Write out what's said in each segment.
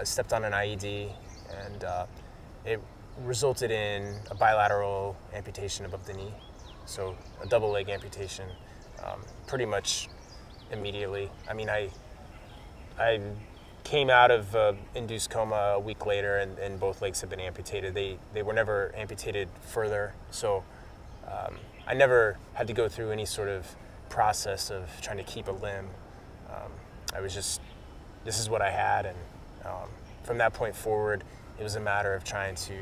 stepped on an IED, and it resulted in a bilateral amputation above the knee, so a double leg amputation, pretty much immediately. I mean, I came out of induced coma a week later, and both legs have been amputated. They were never amputated further, so I never had to go through any sort of process of trying to keep a limb. I was just, this is what I had, and from that point forward, it was a matter of trying to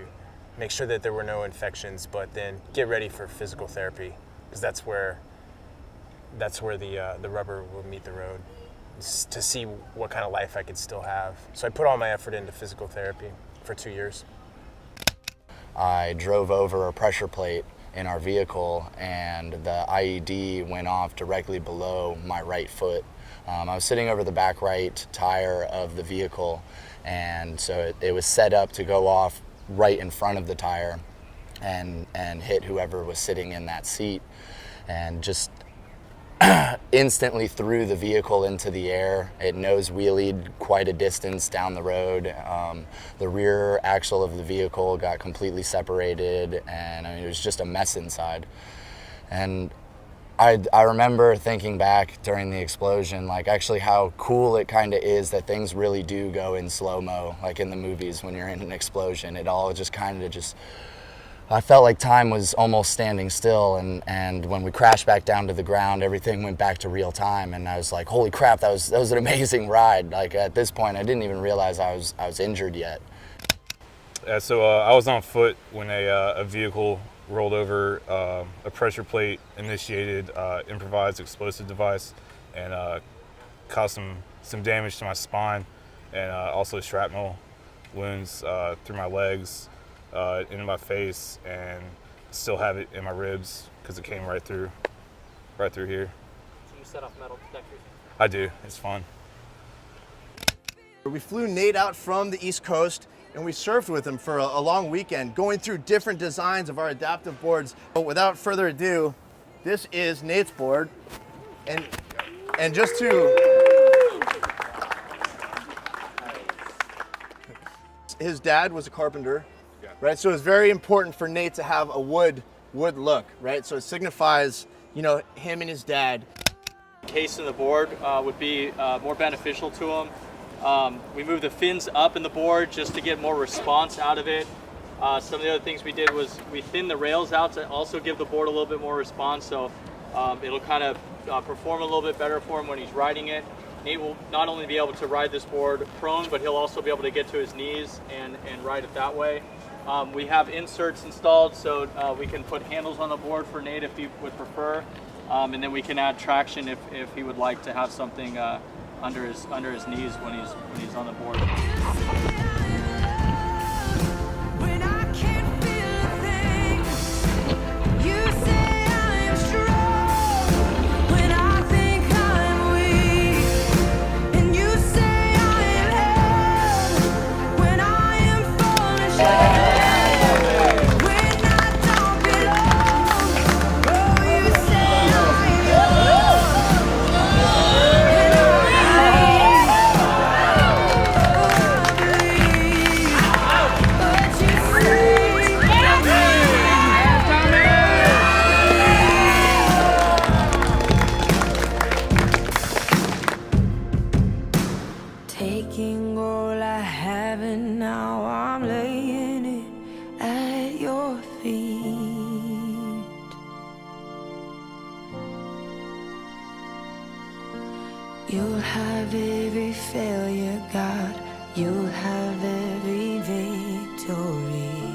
make sure that there were no infections, but then get ready for physical therapy, because that's where the rubber will meet the road, to see what kind of life I could still have. So I put all my effort into physical therapy for 2 years. I drove over a pressure plate in our vehicle, and the IED went off directly below my right foot. I was sitting over the back right tire of the vehicle, and so it was set up to go off right in front of the tire and hit whoever was sitting in that seat, and just instantly threw the vehicle into the air. It nose wheelied quite a distance down the road. The rear axle of the vehicle got completely separated, and I mean, it was just a mess inside. And I remember thinking back during the explosion, like actually how cool it kind of is that things really do go in slow-mo, like in the movies when you're in an explosion. It all just kind of just, I felt like time was almost standing still, and when we crashed back down to the ground, everything went back to real time, and I was like, holy crap, that was an amazing ride. Like at this point, I didn't even realize I was injured yet. Yeah, so I was on foot when a vehicle rolled over a pressure plate initiated improvised explosive device, and caused some damage to my spine, and also shrapnel wounds through my legs, into my face, and still have it in my ribs because it came right through here. So you set off metal detectors? I do. It's fun. We flew Nate out from the East Coast, and we surfed with him for a long weekend, going through different designs of our adaptive boards. But without further ado, this is Nate's board, and just to, his dad was a carpenter, right? So it's very important for Nate to have a wood look, right? So it signifies, you know, him and his dad. Case in the board would be more beneficial to him. We moved the fins up in the board just to get more response out of it. Some of the other things we did was we thinned the rails out to also give the board a little bit more response, so it'll kind of perform a little bit better for him when he's riding it. Nate will not only be able to ride this board prone, but he'll also be able to get to his knees and ride it that way. We have inserts installed, so we can put handles on the board for Nate if he would prefer, and then we can add traction if he would like to have something under his knees when he's on the board. Taking all I have and now I'm laying it at your feet. You'll have every failure, God. You'll have every victory.